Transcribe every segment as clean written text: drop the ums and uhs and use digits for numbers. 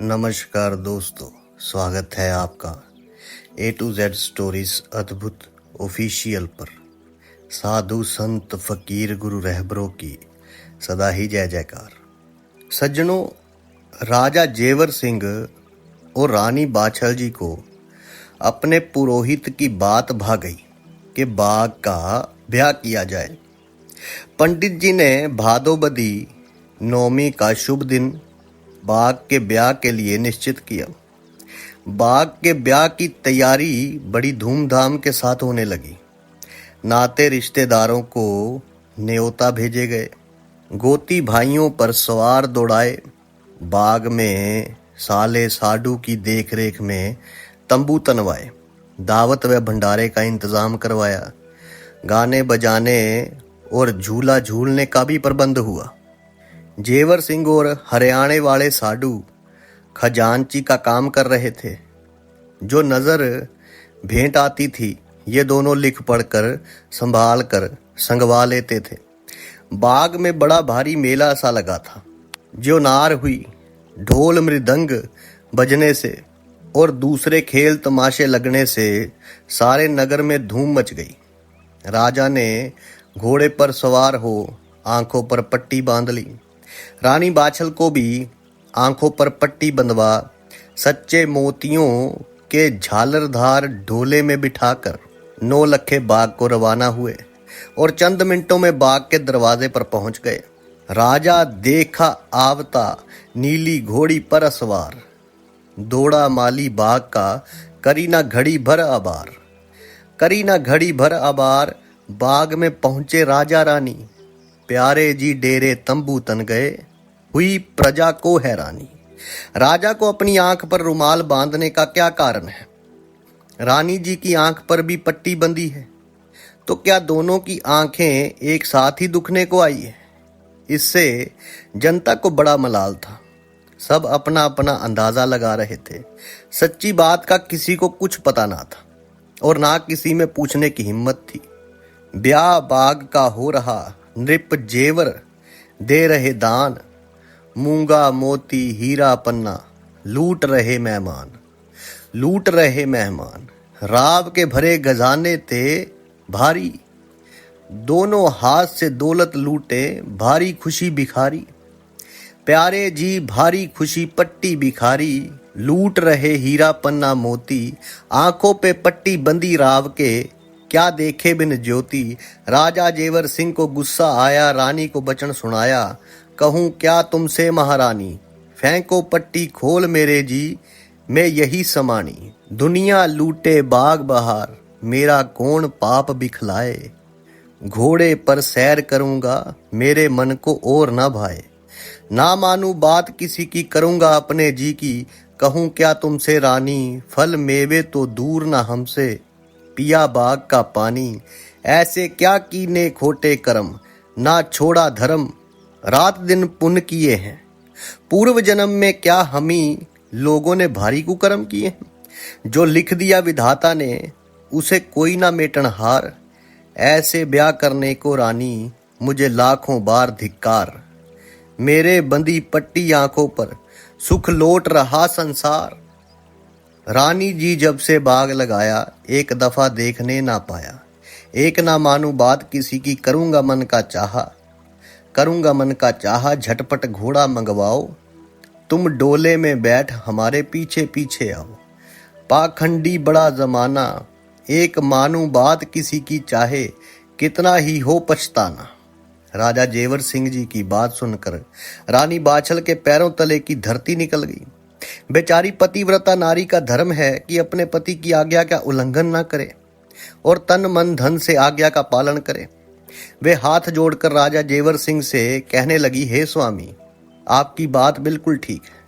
नमस्कार दोस्तों, स्वागत है आपका A to Z स्टोरीज अद्भुत ऑफिशियल पर। साधु संत फकीर गुरु रहबरों की सदा ही जय जयकार। सज्जनों, राजा जेवर सिंह और रानी बाछल जी को अपने पुरोहित की बात भा गई कि बाघ का ब्याह किया जाए। पंडित जी ने भादोबदी नौमी का शुभ दिन बाघ के ब्याह के लिए निश्चित किया। बाघ के ब्याह की तैयारी बड़ी धूमधाम के साथ होने लगी। नाते रिश्तेदारों को न्योता भेजे गए, गोती भाइयों पर सवार दौड़ाए, बाग में साले साडू की देखरेख में तंबू तनवाए, दावत व भंडारे का इंतजाम करवाया, गाने बजाने और झूला झूलने का भी प्रबंध हुआ। जेवर सिंह और हरियाणे वाले साडू खजांची का काम कर रहे थे। जो नज़र भेंट आती थी ये दोनों लिख पढ़कर संभाल कर संगवा लेते थे। बाग में बड़ा भारी मेला सा लगा था। जो नार हुई, ढोल मृदंग बजने से और दूसरे खेल तमाशे लगने से सारे नगर में धूम मच गई। राजा ने घोड़े पर सवार हो आंखों पर पट्टी बांध ली। रानी बाछल को भी आंखों पर पट्टी बंधवा सच्चे मोतियों के झालरधार ढोले में बिठाकर 9 लखे बाग को रवाना हुए और चंद मिनटों में बाग के दरवाजे पर पहुंच गए। राजा देखा आवता नीली घोड़ी पर सवार, दौड़ा माली बाग का करी ना घड़ी भर आबार। करी ना घड़ी भर आबार बाग में पहुंचे राजा रानी, प्यारे जी डेरे तंबू तन गए, हुई प्रजा को हैरानी। राजा को अपनी आंख पर रुमाल बांधने का क्या कारण है? रानी जी की आंख पर भी पट्टी बंधी है, तो क्या दोनों की आंखें एक साथ ही दुखने को आई है? इससे जनता को बड़ा मलाल था। सब अपना अपना अंदाजा लगा रहे थे। सच्ची बात का किसी को कुछ पता ना था और ना किसी में पूछने की हिम्मत थी। ब्याह बाग का हो रहा, नृप जेवर दे रहे दान, मूंगा मोती हीरा पन्ना लूट रहे मेहमान। लूट रहे मेहमान राव के भरे खजाने थे भारी, दोनों हाथ से दौलत लूटे भारी खुशी भिखारी। प्यारे जी भारी खुशी पट्टी भिखारी, लूट रहे हीरा पन्ना मोती, आंखों पे पट्टी बंदी राव के क्या देखे बिन ज्योति। राजा जेवर सिंह को गुस्सा आया, रानी को बचन सुनाया, कहूँ क्या तुमसे महारानी, फेंको पट्टी खोल मेरे जी, मैं यही समानी। दुनिया लूटे बाग बहार, मेरा कौन पाप बिखलाए, घोड़े पर सैर करूंगा मेरे मन को और न भाए। ना मानू बात किसी की करूंगा अपने जी की, कहूँ क्या तुमसे रानी, फल मेवे तो दूर ना हमसे, पिया बाग का पानी। ऐसे क्या कीने खोटे कर्म, ना छोड़ा धर्म, रात दिन पुण्य किए हैं, पूर्व जन्म में क्या हमी लोगों ने भारी कुकर्म किए हैं। जो लिख दिया विधाता ने उसे कोई ना मेटन हार, ऐसे ब्याह करने को रानी मुझे लाखों बार धिक्कार। मेरे बंदी पट्टी आंखों पर सुख लौट रहा संसार। रानी जी जब से बाग लगाया एक दफा देखने ना पाया, एक ना मानू बात किसी की, करूंगा मन का चाहा, करूंगा मन का चाहा, झटपट घोड़ा मंगवाओ, तुम डोले में बैठ हमारे पीछे पीछे आओ। पाखंडी बड़ा जमाना, एक मानू बात किसी की चाहे, कितना ही हो पछताना। राजा जेवर सिंह जी की बात सुनकर रानी बाछल के पैरों तले की धरती निकल गई। बेचारी पतिव्रता नारी का धर्म है कि अपने पति की आज्ञा का उल्लंघन न करे और तन मन धन से आज्ञा का पालन करे। वे हाथ जोड़कर राजा जेवर सिंह से कहने लगी, हे स्वामी, आपकी बात बिल्कुल ठीक है।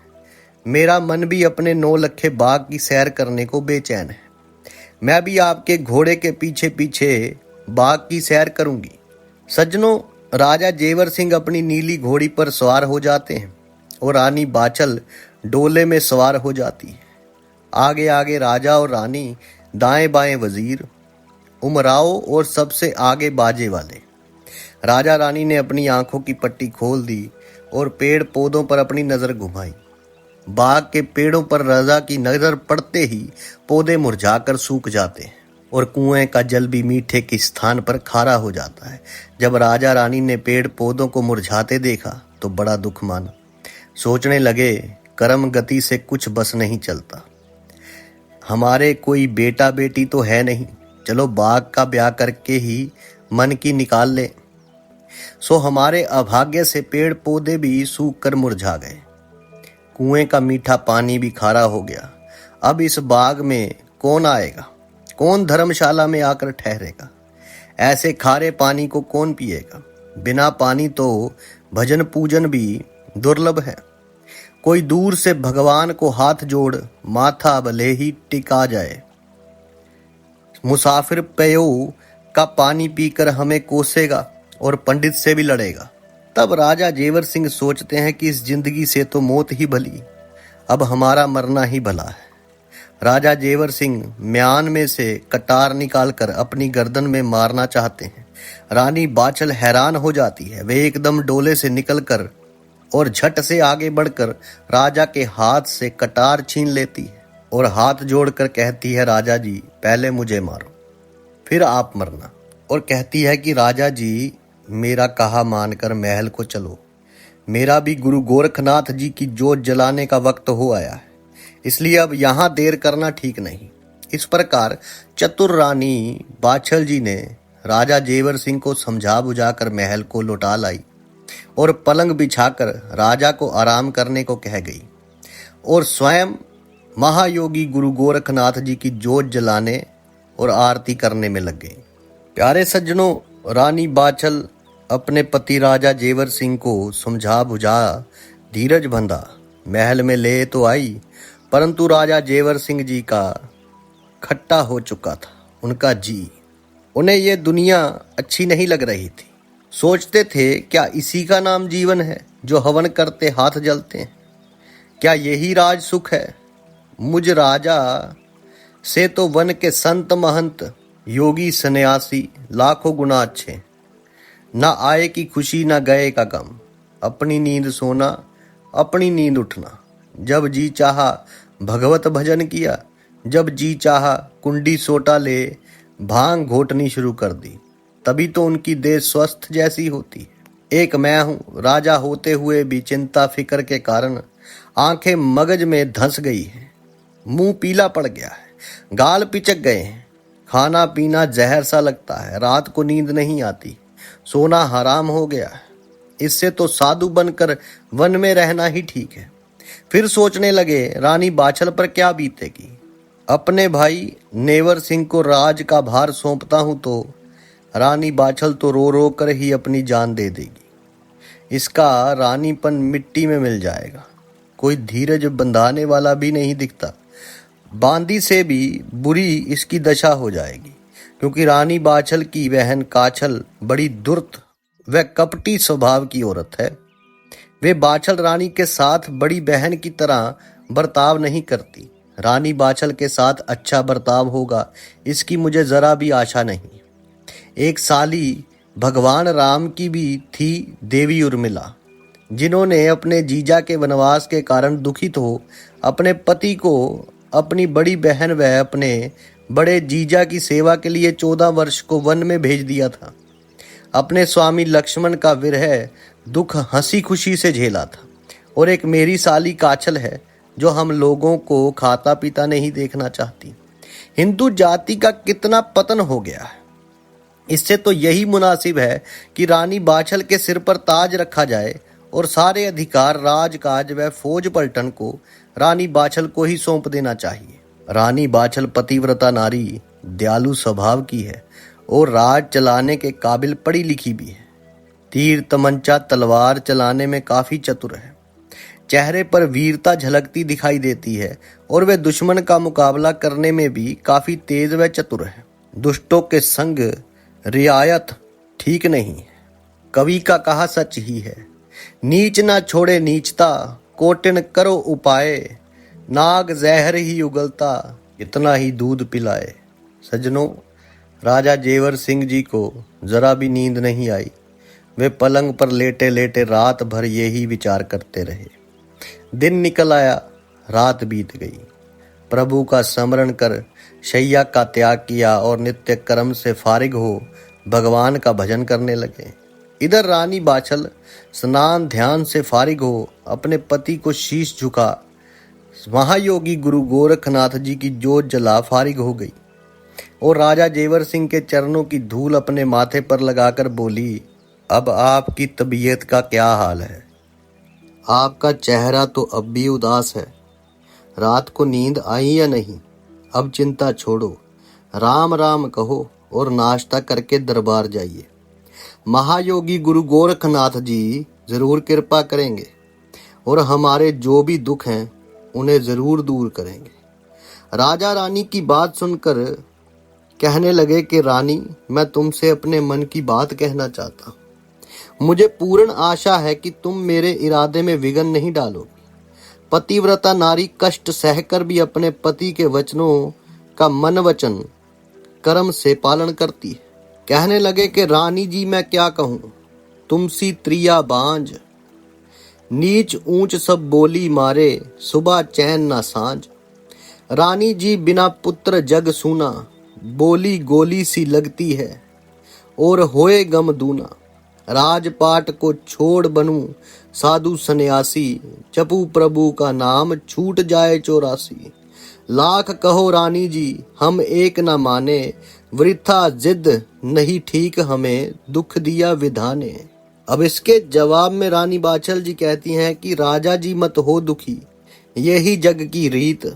मेरा मन भी अपने 9 लखे बाग की सैर करने को बेचैन है। मैं भी आपके घोड़े के पीछे पीछे बाग की सैर करूंगी। सज्जनों, राजा जेवर सिंह अपनी नीली घोड़ी पर सवार हो जाते हैं और रानी बाछल डोले में सवार हो जाती है। आगे आगे राजा और रानी, दाएं बाएं वजीर, उमराव और सबसे आगे बाजे वाले। राजा रानी ने अपनी आंखों की पट्टी खोल दी और पेड़ पौधों पर अपनी नजर घुमाई। बाग के पेड़ों पर राजा की नजर पड़ते ही पौधे मुरझाकर सूख जाते हैं और कुएं का जल भी मीठे के स्थान पर खारा हो जाता है। जब राजा रानी ने पेड़ पौधों को मुरझाते देखा तो बड़ा दुख माना। सोचने लगे, कर्म गति से कुछ बस नहीं चलता। हमारे कोई बेटा बेटी तो है नहीं, चलो बाग का ब्याह करके ही मन की निकाल ले। सो हमारे अभाग्य से पेड़ पौधे भी सूख कर मुरझा गए। कुएं का मीठा पानी भी खारा हो गया। अब इस बाग में कौन आएगा, कौन धर्मशाला में आकर ठहरेगा? ऐसे खारे पानी को कौन पिएगा? बिना पानी तो भजन पूजन भी दुर्लभ है। कोई दूर से भगवान को हाथ जोड़ माथा भले ही टिका जाए। मुसाफिर पेयो का पानी पीकर हमें कोसेगा और पंडित से भी लड़ेगा। तब राजा जेवर सिंह सोचते हैं कि इस जिंदगी से तो मौत ही भली, अब हमारा मरना ही भला है। राजा जेवर सिंह म्यान में से कटार निकालकर अपनी गर्दन में मारना चाहते हैं। रानी बाचल हैरान हो जाती है। वे एकदम डोले से निकलकर और झट से आगे बढ़कर राजा के हाथ से कटार छीन लेती है और हाथ जोड़कर कहती है, राजा जी पहले मुझे मारो, फिर आप मरना। और कहती है कि राजा जी मेरा कहा मानकर महल को चलो, मेरा भी गुरु गोरखनाथ जी की जोत जलाने का वक्त हो आया है, इसलिए अब यहाँ देर करना ठीक नहीं। इस प्रकार चतुर रानी बाछल जी ने राजा जेवर सिंह को समझा बुझाकर महल को लौटा लाई और पलंग बिछाकर राजा को आराम करने को कह गई और स्वयं महायोगी गुरु गोरखनाथ जी की जोत जलाने और आरती करने में लग गई। प्यारे सज्जनों, रानी बाछल अपने पति राजा जेवर सिंह को समझा बुझा धीरज बंधा महल में ले तो आई, परंतु राजा जेवर सिंह जी का खट्टा हो चुका था उनका जी। उन्हें ये दुनिया अच्छी नहीं लग रही थी। सोचते थे, क्या इसी का नाम जीवन है जो हवन करते हाथ जलते हैं? क्या यही राज सुख है? मुझ राजा से तो वन के संत महंत योगी सन्यासी लाखों गुना अच्छे। ना आए की खुशी ना गए का गम, अपनी नींद सोना अपनी नींद उठना। जब जी चाहा भगवत भजन किया, जब जी चाहा कुंडी सोटा ले भांग घोटनी शुरू कर दी, तभी तो उनकी देह स्वस्थ जैसी होती है। एक मैं हूँ, राजा होते हुए भी चिंता फिक्र के कारण आंखें मगज में धंस गई है, मुंह पीला पड़ गया है, गाल पिचक गए हैं, खाना पीना जहर सा लगता है, रात को नींद नहीं आती, सोना हराम हो गया है। इससे तो साधु बनकर वन में रहना ही ठीक है। फिर सोचने लगे, रानी बाछल पर क्या बीतेगी। अपने भाई नेवर सिंह को राज का भार सौंपता हूं तो रानी बाछल तो रो रो कर ही अपनी जान दे देगी। इसका रानीपन मिट्टी में मिल जाएगा। कोई धीरज बंधाने वाला भी नहीं दिखता। बांदी से भी बुरी इसकी दशा हो जाएगी, क्योंकि रानी बाछल की बहन काछल बड़ी धूर्त व कपटी स्वभाव की औरत है। वे बाछल रानी के साथ बड़ी बहन की तरह बर्ताव नहीं करती। रानी बाछल के साथ अच्छा बर्ताव होगा, इसकी मुझे जरा भी आशा नहीं। एक साली भगवान राम की भी थी, देवी उर्मिला, जिन्होंने अपने जीजा के वनवास के कारण दुखित हो अपने पति को अपनी बड़ी बहन व अपने बड़े जीजा की सेवा के लिए 14 वर्ष को वन में भेज दिया था। अपने स्वामी लक्ष्मण का विरह दुख हंसी खुशी से झेला था। और एक मेरी साली काछल है जो हम लोगों को खाता पीता नहीं देखना चाहती। हिंदू जाति का कितना पतन हो गया है। इससे तो यही मुनासिब है कि रानी बाछल के सिर पर ताज रखा जाए और सारे अधिकार राजकाज व फौज पलटन को रानी बाछल को ही सौंप देना चाहिए। रानी बाछल पतिव्रता नारी, दयालु स्वभाव की है और राज चलाने के काबिल पढ़ी लिखी भी है। तीर तमंचा तलवार चलाने में काफी चतुर है। चेहरे पर वीरता झलकती दिखाई देती है और वे दुश्मन का मुकाबला करने में भी काफी तेज व चतुर है। दुष्टों के संग रियायत ठीक नहीं है। कवि का कहा सच ही है, नीच ना छोड़े नीचता, कोटिन करो उपाय, नाग जहर ही उगलता, इतना ही दूध पिलाए। सज्जनों, राजा जेवर सिंह जी को जरा भी नींद नहीं आई। वे पलंग पर लेटे लेटे रात भर यही विचार करते रहे। दिन निकल आया। रात बीत गई। प्रभु का स्मरण कर शैया का त्याग किया और नित्य कर्म से फारिग हो भगवान का भजन करने लगे। इधर रानी बाछल स्नान ध्यान से फारिग हो अपने पति को शीश झुका महायोगी गुरु गोरखनाथ जी की जोत जला फारिग हो गई और राजा जेवर सिंह के चरणों की धूल अपने माथे पर लगाकर बोली, अब आपकी तबीयत का क्या हाल है? आपका चेहरा तो अब भी उदास है। रात को नींद आई या नहीं? अब चिंता छोड़ो, राम राम कहो और नाश्ता करके दरबार जाइए। महायोगी गुरु गोरखनाथ जी जरूर कृपा करेंगे और हमारे जो भी दुख हैं उन्हें जरूर दूर करेंगे। राजा रानी की बात सुनकर कहने लगे कि रानी, मैं तुमसे अपने मन की बात कहना चाहता हूँ। मुझे पूर्ण आशा है कि तुम मेरे इरादे में विघ्न नहीं डालोगी। पतिव्रता नारी कष्ट सहकर भी अपने पति के वचनों का मन वचन कर्म से पालन करती है। कहने लगे कि रानी जी, मैं क्या कहूँ, तुमसी त्रिया बांझ, नीच ऊंच सब बोली मारे, सुबह चैन ना सांझ। रानी जी बिना पुत्र जग सूना, बोली गोली सी लगती है और होए गम दूना। राजपाट को छोड़ बनूं साधु सन्यासी, जपू प्रभु का नाम छूट जाए 84। लाख कहो रानी जी हम एक न माने, वृथा जिद नहीं ठीक हमें दुख दिया विधाने। अब इसके जवाब में रानी बाछल जी कहती हैं कि राजा जी मत हो दुखी, यही जग की रीत।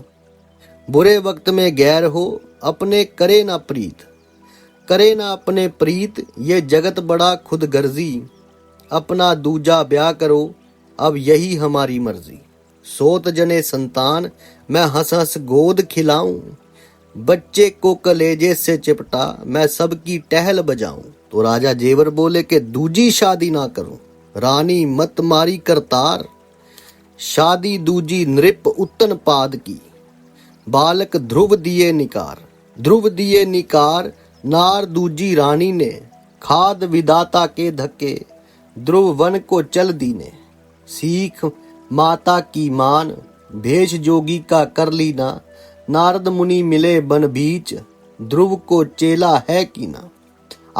बुरे वक्त में गैर हो अपने करे ना प्रीत, करे ना अपने प्रीत ये जगत बड़ा खुद गर्जी। अपना दूजा ब्याह करो अब यही हमारी मर्जी। सोत जने संतान मैं हंस हंस गोद खिलाऊं, बच्चे को कलेजे से चिपटा मैं सबकी टहल बजाऊं। तो राजा जेवर बोले कि दूजी शादी ना करूं, रानी मत मारी करतार। शादी दूजी नृप उत्तन पाद की, बालक ध्रुव दिए निकार। ध्रुव दिए निकार नार दूजी रानी ने, खाद विदाता के धक्के ध्रुव वन को चल दीने। सीख माता की मान भेष जोगी का कर लीना, नारद मुनि मिले बन बीच ध्रुव को चेला है कीना।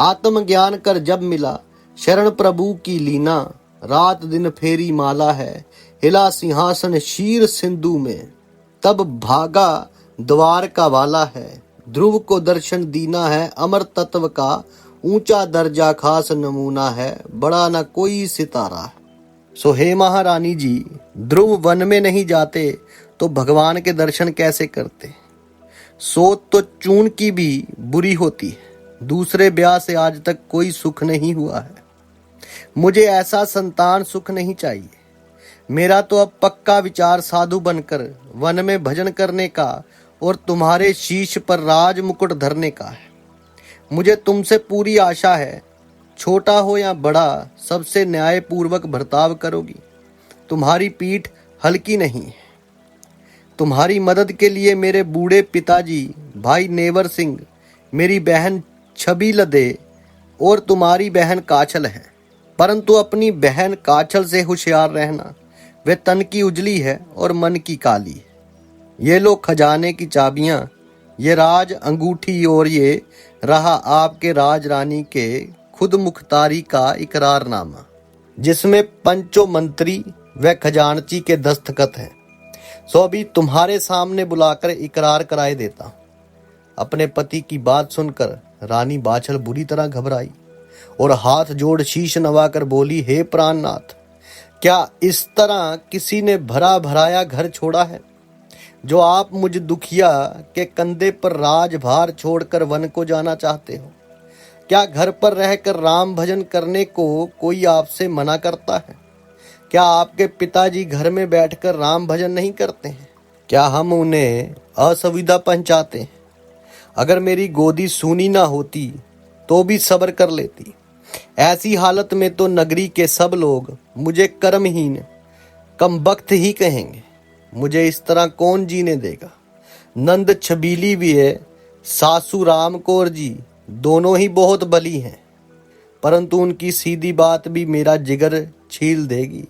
आत्मज्ञान कर जब मिला शरण प्रभु की लीना, रात दिन फेरी माला है हिला सिंहासन शीर सिंधु में। तब भागा द्वार का वाला है, ध्रुव को दर्शन दीना है अमर तत्व का ऊंचा दर्जा खास नमूना है, बड़ा न कोई सितारा है। सो हे महारानी जी, ध्रुव वन में नहीं जाते तो भगवान के दर्शन कैसे करते? सोच तो चून की भी बुरी होती है, दूसरे ब्याह से आज तक कोई सुख नहीं हुआ है। मुझे ऐसा संतान सुख नहीं चाहिए। मेरा तो अब पक्का विचार साधु बनकर वन में भजन करने का और तुम्हारे शीश पर राज मुकुट धरने का है। मुझे तुमसे पूरी आशा है, छोटा हो या बड़ा सबसे न्यायपूर्वक बर्ताव करोगी। तुम्हारी पीठ हल्की नहीं है। तुम्हारी मदद के लिए मेरे बूढ़े पिताजी भाई नेवर सिंह, मेरी बहन छबी लदे और तुम्हारी बहन काछल है। परंतु अपनी बहन काछल से होशियार रहना, वे तन की उजली है और मन की काली है। ये लो खजाने की चाबियां, ये राज अंगूठी और ये रहा आपके राज रानी के खुद मुख्तारी का इकरारनामा, जिसमें पंचों मंत्री व खजानची के दस्तखत हैं। सो अभी तुम्हारे सामने बुलाकर इकरार कराए देता हूं। अपने पति की बात सुनकर रानी बाछल बुरी तरह घबराई और हाथ जोड़ शीश नवाकर बोली, हे प्राणनाथ, क्या इस तरह किसी ने भरा भराया घर छोड़ा है जो आप मुझ दुखिया के कंधे पर राजभार छोड़कर वन को जाना चाहते हो? क्या घर पर रहकर राम भजन करने को कोई आपसे मना करता है? क्या आपके पिताजी घर में बैठकर राम भजन नहीं करते हैं? क्या हम उन्हें असुविधा पहुंचाते हैं? अगर मेरी गोदी सूनी ना होती तो भी सब्र कर लेती। ऐसी हालत में तो नगरी के सब लोग मुझे कर्महीन कमबख्त ही कहेंगे। मुझे इस तरह कौन जीने देगा? नंद छबीली भी है, सासू राम कौर जी दोनों ही बहुत बली हैं, परंतु उनकी सीधी बात भी मेरा जिगर छील देगी।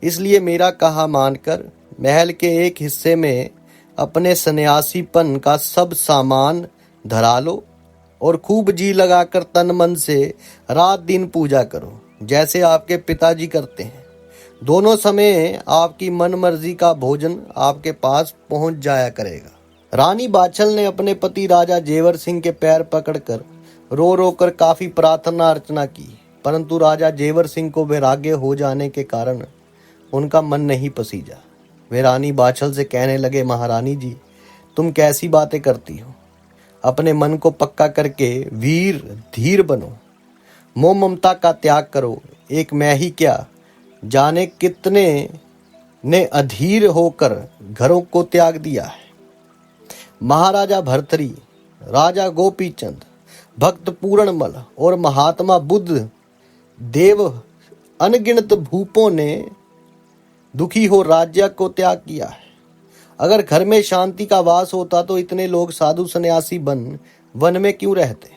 इसलिए मेरा कहा मानकर महल के एक हिस्से में अपने सन्यासीपन का सब सामान धरा लो और खूब जी लगाकर तन मन से रात दिन पूजा करो, जैसे आपके पिताजी करते हैं। दोनों समय आपकी मन मर्जी का भोजन आपके पास पहुंच जाया करेगा। रानी बाछल ने अपने पति राजा जेवर सिंह के पैर पकड़कर रो रो कर काफी प्रार्थना अर्चना की, परंतु राजा जेवर सिंह को वैराग्य हो जाने के कारण उनका मन नहीं पसीजा। वे रानी बाछल से कहने लगे, महारानी जी, तुम कैसी बातें करती हो? अपने मन को पक्का करके वीर धीर बनो, मोह ममता का त्याग करो। एक मैं ही क्या, जाने कितने ने अधीर होकर घरों को त्याग दिया है। महाराजा भर्तरी, राजा गोपीचंद, भक्त पूरणमल और महात्मा बुद्ध देव अनगिनत भूपों ने दुखी हो राज्य को त्याग किया है। अगर घर में शांति का वास होता तो इतने लोग साधु सन्यासी बन वन में क्यों रहते?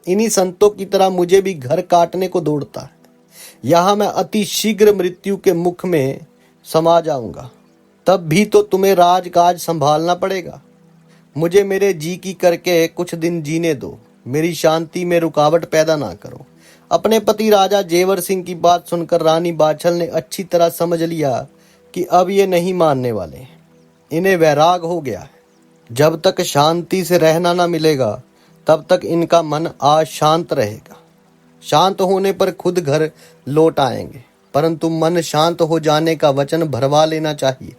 इन्हीं संतों की तरह मुझे भी घर काटने को दौड़ता है। यहाँ मैं अति शीघ्र मृत्यु के मुख में समा जाऊंगा, तब भी तो तुम्हें राजकाज संभालना पड़ेगा। मुझे मेरे जी की करके कुछ दिन जीने दो, मेरी शांति में रुकावट पैदा ना करो। अपने पति राजा जेवर सिंह की बात सुनकर रानी बाछल ने अच्छी तरह समझ लिया कि अब ये नहीं मानने वाले, इन्हें वैराग हो गया है। जब तक शांति से रहना ना मिलेगा तब तक इनका मन अशांत रहेगा। शांत होने पर खुद घर लौट आएंगे, परंतु मन शांत हो जाने का वचन भरवा लेना चाहिए।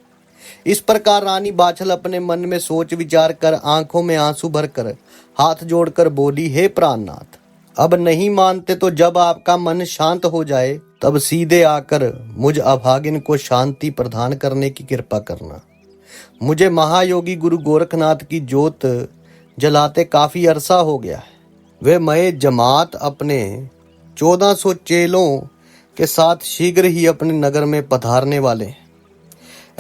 इस प्रकार रानी बाछल अपने मन में सोच विचार कर आंखों में आंसू भरकर हाथ जोड़कर बोली, हे प्राणनाथ, अब नहीं मानते तो जब आपका मन शांत हो जाए तब सीधे आकर मुझ अभागिन को शांति प्रदान करने की कृपा करना। मुझे महायोगी गुरु गोरखनाथ की जोत जलाते काफी अरसा हो गया है। वे मय जमात अपने 1400 चेलों के साथ शीघ्र ही अपने नगर में पधारने वाले हैं।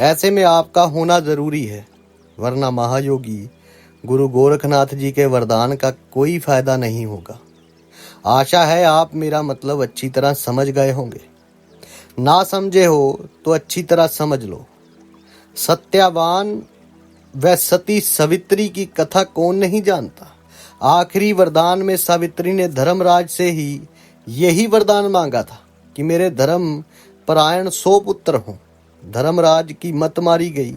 ऐसे में आपका होना जरूरी है, वरना महायोगी गुरु गोरखनाथ जी के वरदान का कोई फायदा नहीं होगा। आशा है आप मेरा मतलब अच्छी तरह समझ गए होंगे। ना समझे हो तो अच्छी तरह समझ लो। सत्यवान व सती सवित्री की कथा कौन नहीं जानता। आखिरी वरदान में सावित्री ने धर्मराज से ही यही वरदान मांगा था कि मेरे धर्म परायण 100 पुत्र हों। धर्मराज की मत मारी गई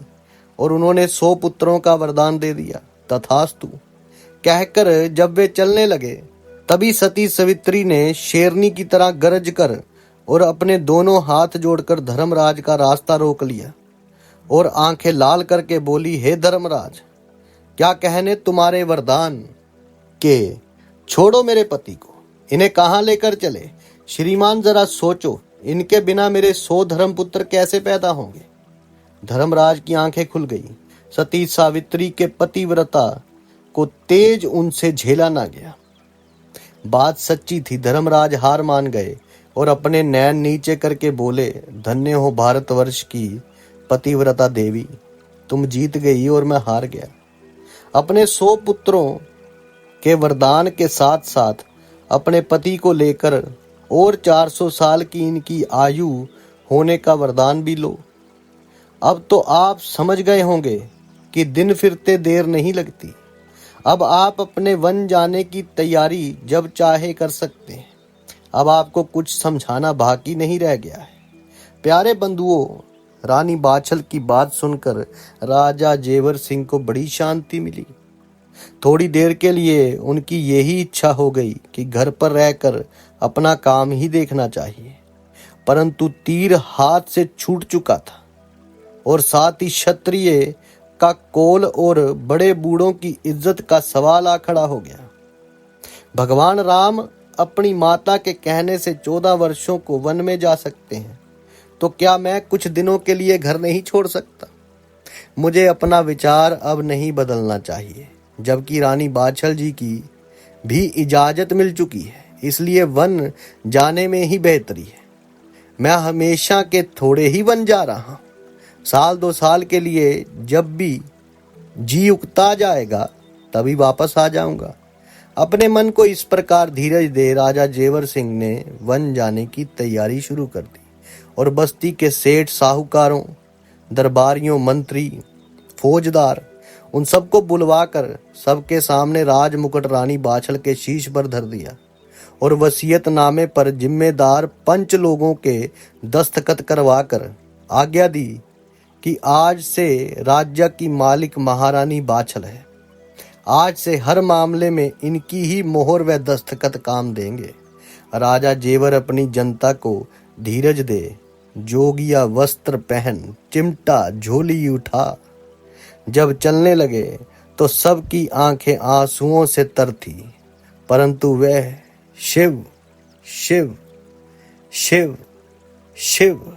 और उन्होंने 100 पुत्रों का वरदान दे दिया। तथास्तु कहकर जब वे चलने लगे तभी सती सवित्री ने शेरनी की तरह गरज कर और अपने दोनों हाथ जोड़कर धर्मराज का रास्ता रोक लिया और आंखें लाल करके बोली, हे धर्मराज, क्या कहने तुम्हारे वरदान के? छोड़ो मेरे पति को, इन्हें कहाँ लेकर चले? श्रीमान जरा सोचो, इनके बिना मेरे 100 धर्मपुत्र कैसे पैदा होंगे? धर्मराज की आंखें खुल गई। सती सावित्री के पतिव्रता को तेज उनसे झेला ना गया। बात सच्ची थी। धर्मराज हार मान गए और अपने नैन नीचे करके बोले, धन्य हो भारतवर्ष की पतिव्रता देवी, तुम जीत गई और मैं हार गया। अपने 100 पुत्रों के वरदान के साथ साथ अपने पति को लेकर और 400 साल की इनकी आयु होने का वरदान भी लो। अब तो आप समझ गए होंगे कि दिन फिरते देर नहीं लगती। अब आप अपने वन जाने की तैयारी जब चाहे कर सकते हैं। अब आपको कुछ समझाना बाकी नहीं रह गया है। प्यारे बंधुओं, रानी बाछल की बात सुनकर राजा जेवर सिंह को बड़ी शांति मिली। थोड़ी देर के लिए उनकी यही इच्छा हो गई कि घर पर रहकर अपना काम ही देखना चाहिए, परंतु तीर हाथ से छूट चुका था और साथ ही क्षत्रिय का कोल और बड़े बूढ़ों की इज्जत का सवाल आ खड़ा हो गया। भगवान राम अपनी माता के कहने से 14 वर्षों को वन में जा सकते हैं, तो क्या मैं कुछ दिनों के लिए घर नहीं छोड़ सकता? मुझे अपना विचार अब नहीं बदलना चाहिए, जबकि रानी बाछल जी की भी इजाजत मिल चुकी है, इसलिए वन जाने में ही बेहतरी है। मैं हमेशा के थोड़े ही वन जा रहा हूं। 1-2 साल के लिए जब भी जी उकता जाएगा तभी वापस आ जाऊंगा। अपने मन को इस प्रकार धीरज दे राजा जेवर सिंह ने वन जाने की तैयारी शुरू कर दी और बस्ती के सेठ साहूकारों दरबारियों, मंत्री, फौजदार, उन सबको बुलवाकर सबके सामने राज मुकुट रानी बाछल के शीश पर धर दिया और वसीयतनामे पर जिम्मेदार पंच लोगों के दस्तखत करवाकर आज्ञा दी कि आज से राज्य की मालिक महारानी बाछल है। आज से हर मामले में इनकी ही मोहर व दस्तखत काम देंगे। राजा जेवर अपनी जनता को धीरज दे, जोगिया वस्त्र पहन, चिमटा झोली उठा जब चलने लगे तो सबकी आंखें आंसुओं से तर थी, परंतु वह शिव शिव शिव शिव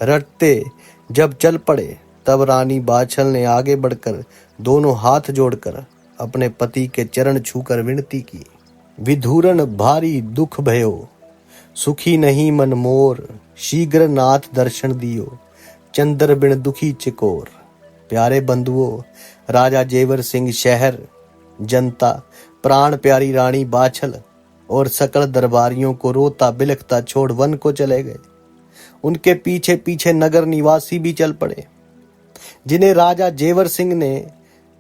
रटते जब चल पड़े, तब रानी बाछल ने आगे बढ़कर दोनों हाथ जोड़कर अपने पति के चरण छूकर विनती की। विधुरन भारी दुख भयो, सुखी नहीं मन मोर, शीघ्र नाथ दर्शन दियो, चंद्र बिन दुखी चिकोर। प्यारे बंधुओं, राजा जेवर सिंह शहर, जनता, प्राण प्यारी रानी बाछल और सकल दरबारियों को रोता बिलखता छोड़ वन को चले गए। उनके पीछे पीछे नगर निवासी भी चल पड़े, जिन्हें राजा जेवर सिंह ने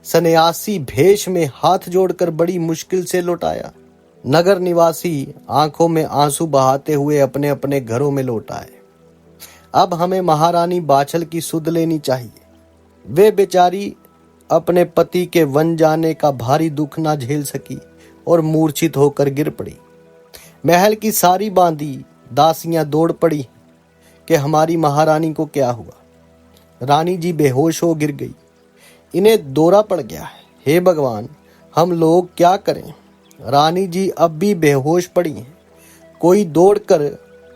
सन्यासी भेष में हाथ जोड़कर बड़ी मुश्किल से लौटाया। नगर निवासी आंखों में आंसू बहाते हुए अपने अपने घरों में लौट आए। अब हमें महारानी बाछल की सुध लेनी चाहिए। वे बेचारी अपने पति के वन जाने का भारी दुख ना झेल सकी और मूर्छित होकर गिर पड़ी। महल की सारी बांदी दासियां दौड़ पड़ी कि हमारी महारानी को क्या हुआ। रानी जी बेहोश हो गिर गई। इन्हें दौरा पड़ गया है। हे भगवान, हम लोग क्या करें। रानी जी अब भी बेहोश पड़ी हैं। कोई दौड़कर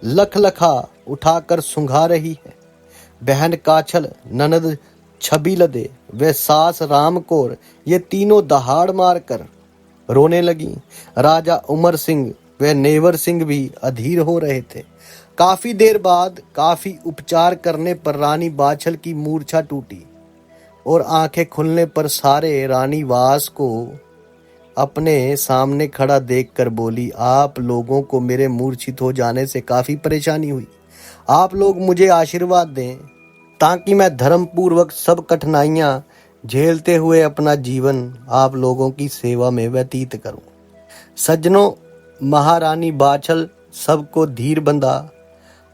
लखलखा उठाकर सुंघा रही है। बहन काछल, ननद छबीलदे व सास रामकौर ये तीनों दहाड़ मारकर रोने लगी। राजा उमर सिंह व नेवर सिंह भी अधीर हो रहे थे। काफी देर बाद काफी उपचार करने पर रानी बाछल की मूर्छा टूटी और आंखें खुलने पर सारे रानी वास को अपने सामने खड़ा देखकर बोली, आप लोगों को मेरे मूर्छित हो जाने से काफी परेशानी हुई। आप लोग मुझे आशीर्वाद दें ताकि मैं धर्म पूर्वक सब कठिनाइयां झेलते हुए अपना जीवन आप लोगों की सेवा में व्यतीत करूं। सज्जनों, महारानी बाछल सबको धीर बंधा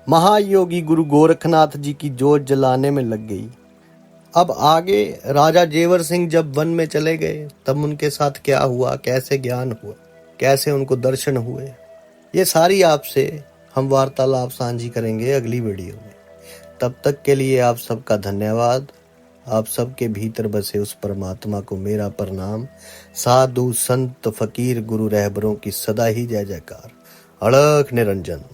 महायोगी गुरु गोरखनाथ जी की जोत जलाने में लग गई। अब आगे राजा जेवर सिंह जब वन में चले गए तब उनके साथ क्या हुआ, कैसे ज्ञान हुआ, कैसे उनको दर्शन हुए, ये सारी आपसे हम वार्तालाप साझी करेंगे अगली वीडियो में। तब तक के लिए आप सबका धन्यवाद। आप सबके भीतर बसे उस परमात्मा को मेरा प्रणाम। साधु संत फकीर गुरु रहबरों की सदा ही जय जयकार। अलख निरंजन।